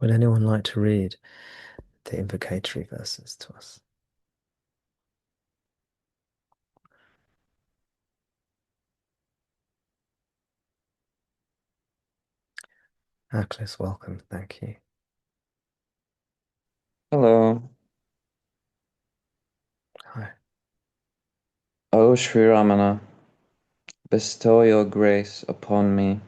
Would anyone like to read the invocatory verses to us? Aklis, welcome. Thank you. Hello. Hi. O Sri Ramana, bestow your grace upon me,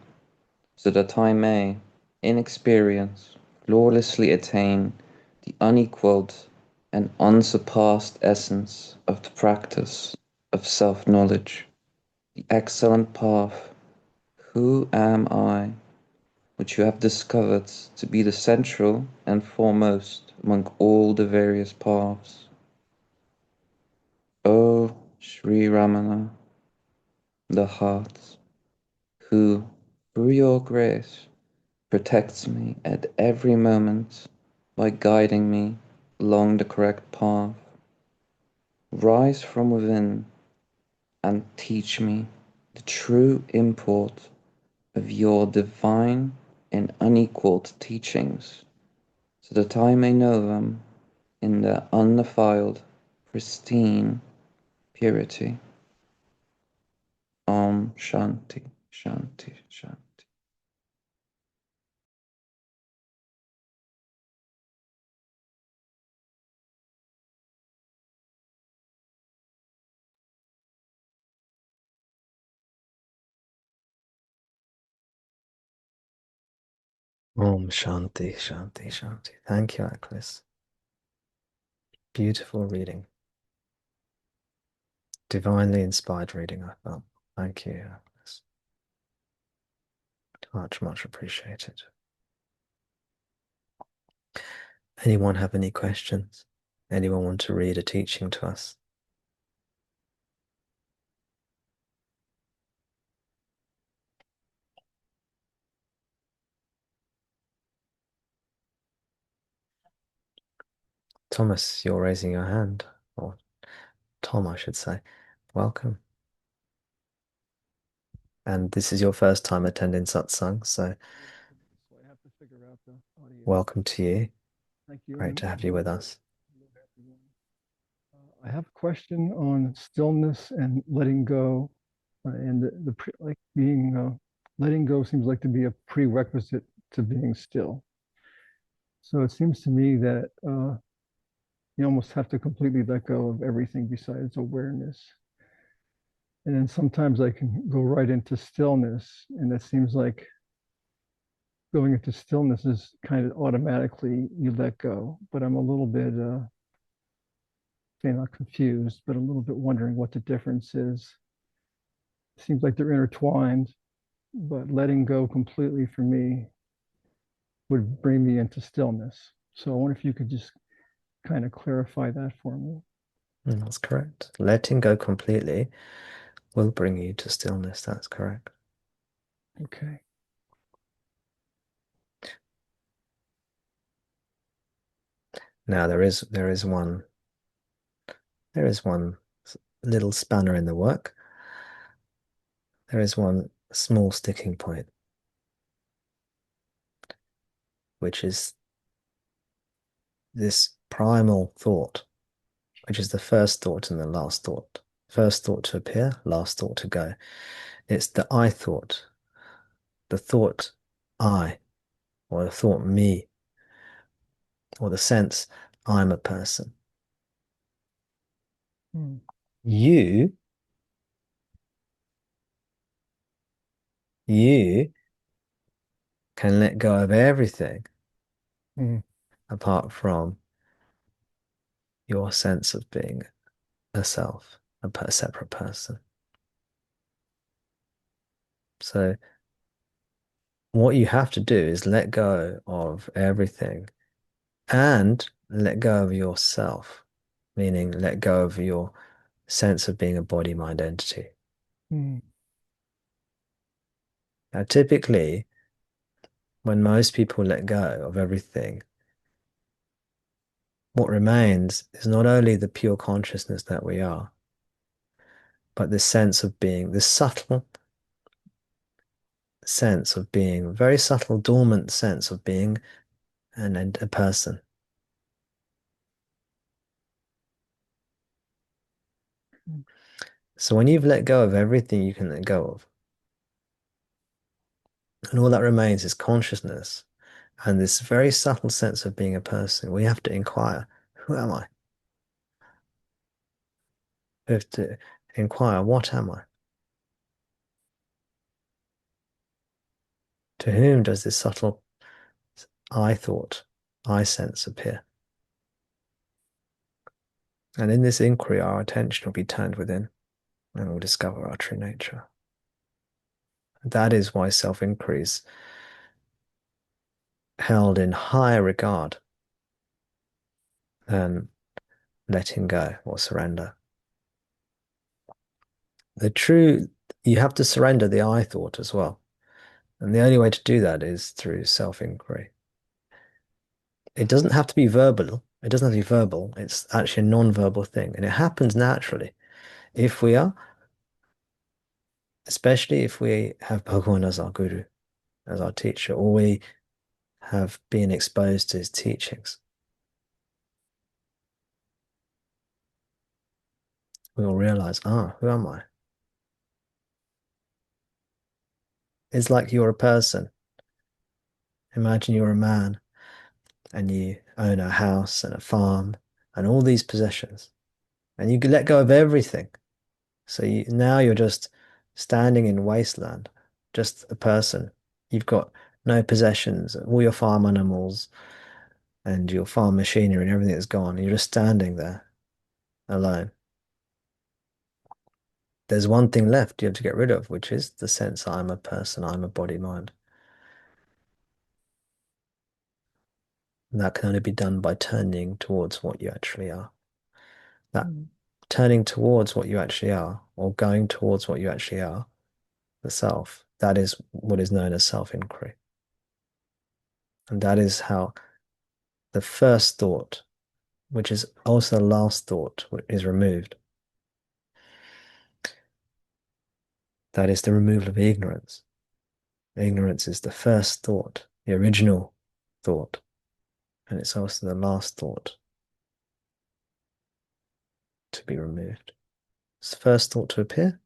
so that I may, in experience, flawlessly attain the unequaled and unsurpassed essence of the practice of self-knowledge, the excellent path, who am I, which you have discovered to be the central and foremost among all the various paths. O Sri Ramana, the heart, who, through your grace, protects me at every moment by guiding me along the correct path. Rise from within and teach me the true import of your divine and unequaled teachings, so that I may know them in their undefiled, pristine purity. Om Shanti, Shanti, Shanti. Om Shanti, Shanti, Shanti. Thank you, Aklis. Beautiful reading. Divinely inspired reading, I felt. Thank you, Aklis. Much, much appreciated. Anyone have any questions? Anyone want to read a teaching to us? Thomas, you're raising your hand. Or Tom, I should say. Welcome. And this is your first time attending satsang, so So I have to figure out the audio. welcome to you. Thank you. Great to have you with us. I have a question on stillness and letting go, and like being letting go seems like to be a prerequisite to being still. So it seems to me that you almost have to completely let go of everything besides awareness. And then sometimes I can go right into stillness, and it seems like going into stillness is kind of automatically you let go. But I'm a little bit say not confused, but a little bit wondering what the difference is. It seems like they're intertwined, but letting go completely for me would bring me into stillness. So I wonder if you could just kind of clarify that for me. That's correct. Letting go completely will bring you to stillness. That's correct. Okay. Now there is one little spanner in the work. There is one small sticking point, which is this primal thought, which is the first thought and the last thought. First thought to appear, last thought to go. It's the I thought, the thought I, or the thought me, or the sense I'm a person. Hmm. You, you can let go of everything Hmm. apart from your sense of being a self, a separate person. So what you have to do is let go of everything and let go of yourself, meaning let go of your sense of being a body mind entity. Hmm. Now, typically, when most people let go of everything, what remains is not only the pure consciousness that we are, but this sense of being, this subtle sense of being, very subtle, dormant sense of being and a person. So when you've let go of everything you can let go of, and all that remains is consciousness and this very subtle sense of being a person, we have to inquire, who am I? We have to inquire, what am I? To whom does this subtle I thought, I sense appear? And in this inquiry, our attention will be turned within and we'll discover our true nature. That is why self-inquiry is held in higher regard than letting go or surrender. You have to surrender the I thought as well. And the only way to do that is through self-inquiry. It doesn't have to be verbal. It doesn't have to be verbal. It's actually a non-verbal thing. And it happens naturally. If we are, especially if we have Bhagavan as our guru, as our teacher, or we have been exposed to his teachings, we will realize, who am I? It's like you're a person. Imagine you're a man and you own a house and a farm and all these possessions, and you let go of everything. So now you're just standing in wasteland, just a person. You've got no possessions, all your farm animals and your farm machinery and everything is gone. You're just standing there alone. There's one thing left you have to get rid of, which is the sense I'm a person, I'm a body, mind. And that can only be done by turning towards what you actually are. That turning towards what you actually are, or going towards what you actually are, the self, that is what is known as self-inquiry. And that is how the first thought, which is also the last thought, is removed. That is the removal of ignorance. Ignorance is the first thought, the original thought, and it's also the last thought to be removed. It's the first thought to appear,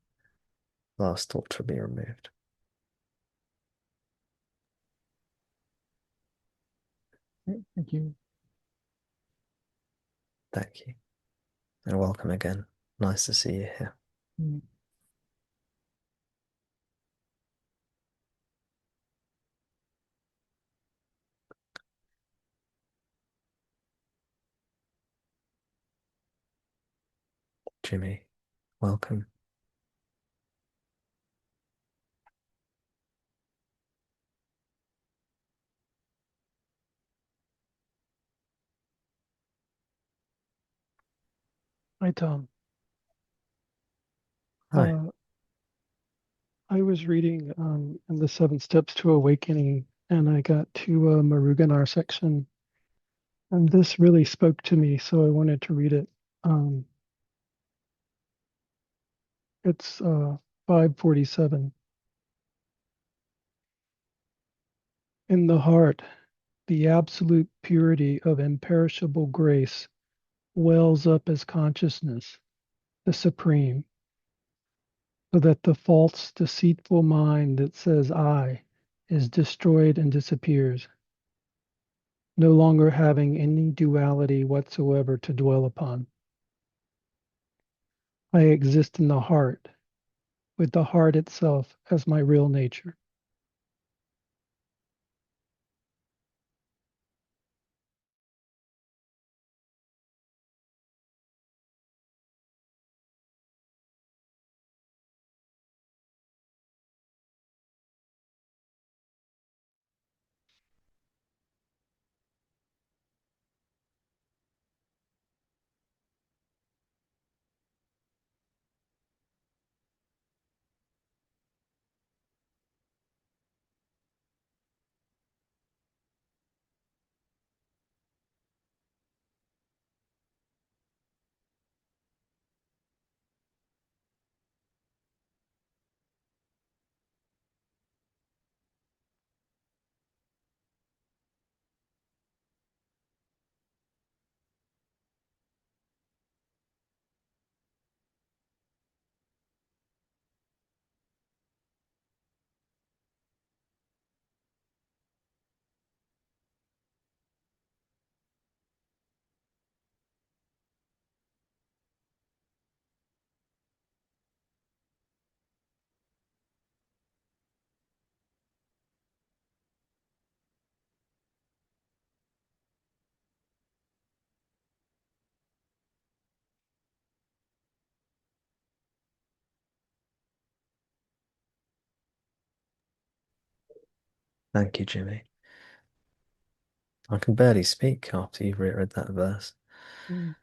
last thought to be removed. Thank you. Thank you, and welcome again. Nice to see you here. Mm. Jimmy, welcome. Hi, Tom. Hi. I was reading in the Seven Steps to Awakening, and I got to Maruganar section, and this really spoke to me, so I wanted to read it. Um, it's 547. In the heart, the absolute purity of imperishable grace wells up as consciousness, the supreme, so that the false, deceitful mind that says I is destroyed and disappears, no longer having any duality whatsoever to dwell upon. I exist in the heart, with the heart itself as my real nature. Thank you, Jimmy. I can barely speak after you've reread that verse. Mm.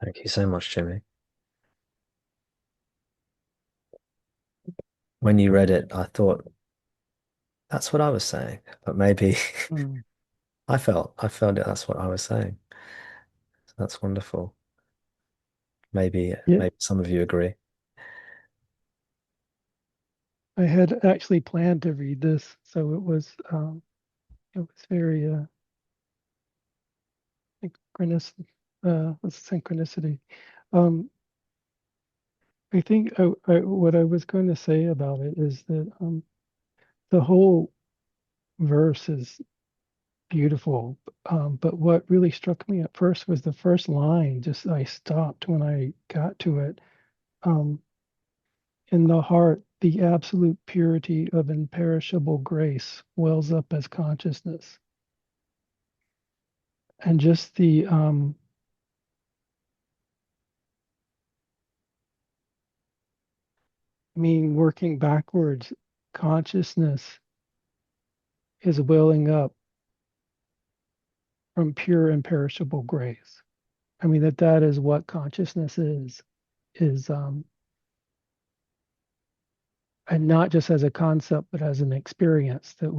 Thank you so much, Jimmy. When you read it, I thought that's what I was saying, but maybe Mm. I felt it. That's what I was saying. That's wonderful. Maybe Yeah, maybe some of you agree. I had actually planned to read this, so it was very synchronicity. Um, I think what I was going to say about it is that the whole verse is beautiful, but what really struck me at first was the first line. Just I stopped when I got to it. Um, in the heart, the absolute purity of imperishable grace wells up as consciousness, and just working backwards, consciousness is welling up from pure imperishable grace. I mean that is what consciousness is and not just as a concept but as an experience that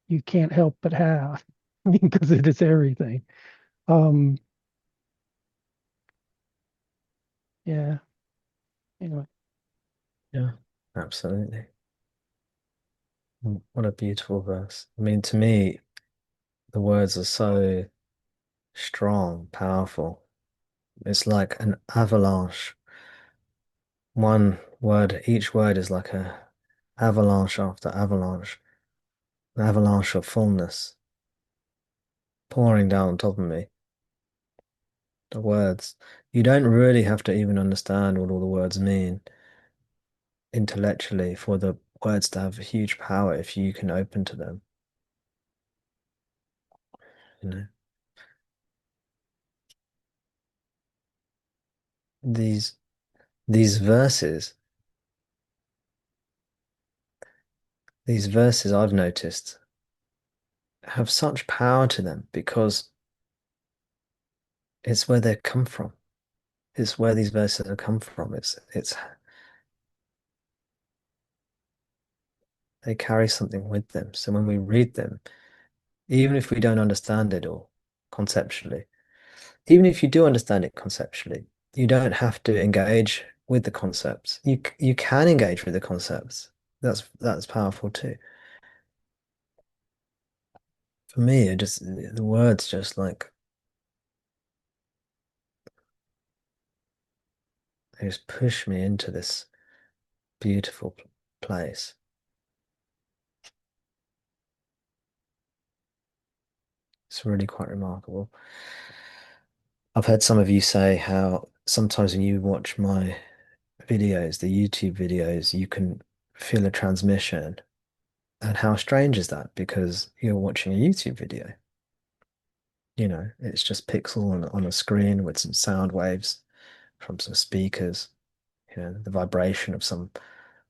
you can't help but have. I mean, because it is everything. Um, yeah. Anyway, Yeah, absolutely. What a beautiful verse. I mean, to me, the words are so strong, powerful. It's like an avalanche. One word, each word is like a avalanche after avalanche, an avalanche of fullness pouring down on top of me. The words. You don't really have to even understand what all the words mean intellectually for the words to have a huge power if you can open to them, you know. These these verses, these verses I've noticed have such power to them because it's where they come from. It's where these verses have come from. It's they carry something with them. So when we read them, even if we don't understand it all conceptually, even if you do understand it conceptually, you don't have to engage with the concepts. You can engage with the concepts. That's powerful too. For me, it just the words just like they just push me into this beautiful place. It's really quite remarkable. I've heard some of you say how sometimes when you watch my videos, the YouTube videos, you can feel a transmission. And how strange is that? Because you're watching a YouTube video. You know, it's just pixel on a screen with some sound waves from some speakers, you know, the vibration of some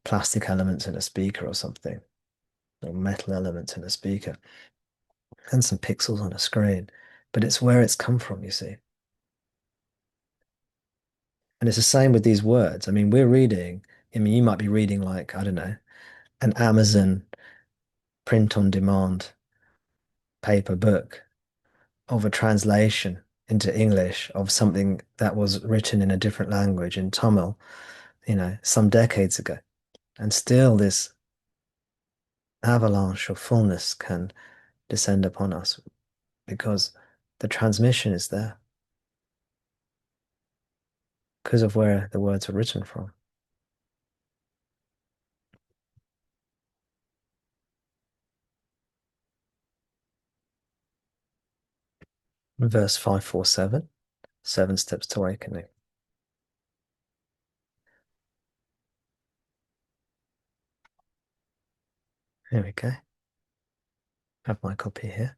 plastic elements in a speaker or something, or metal elements in a speaker, and some pixels on a screen. But it's where it's come from, you see. And it's the same with these words. I mean, you might be reading like, I don't know, an Amazon print on demand paper book of a translation into English of something that was written in a different language in Tamil, you know, some decades ago. And still this avalanche of fullness can descend upon us because the transmission is there because of where the words were written from. Verse 547, 7 steps to awakening. Here we go. I have my copy here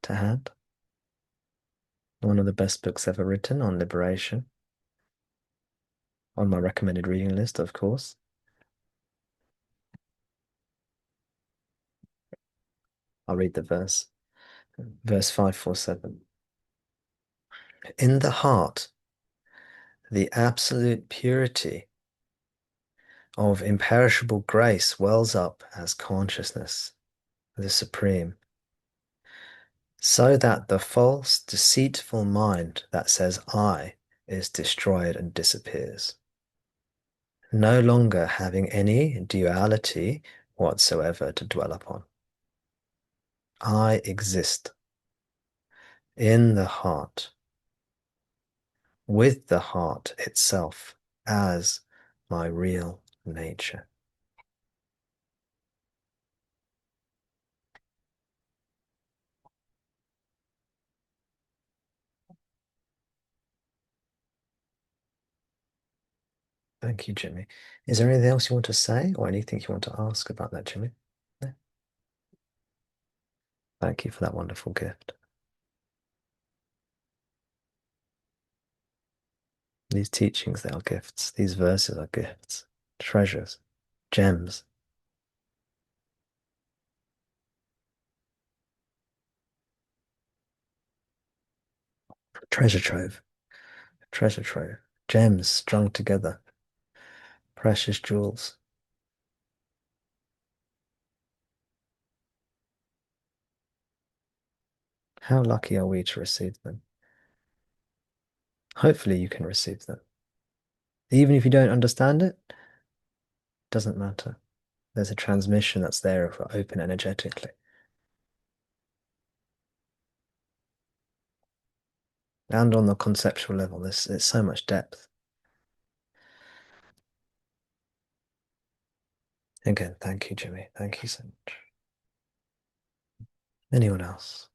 to hand. One of the best books ever written on liberation. On my recommended reading list, of course. I'll read the verse. Verse 547. In the heart, the absolute purity of imperishable grace wells up as consciousness, the supreme, so that the false, deceitful mind that says I is destroyed and disappears, no longer having any duality whatsoever to dwell upon. I exist in the heart, with the heart itself as my real nature. Thank you, Jimmy. Is there anything else you want to say or anything you want to ask about that, Jimmy? No? Thank you for that wonderful gift. These teachings, they are gifts. These verses are gifts, treasures, gems. Treasure trove, gems strung together, precious jewels. How lucky are we to receive them? Hopefully you can receive them. Even if you don't understand it, doesn't matter. There's a transmission that's there if we're open energetically. And on the conceptual level, there's so much depth. Again, thank you, Jimmy. Thank you so much. Anyone else?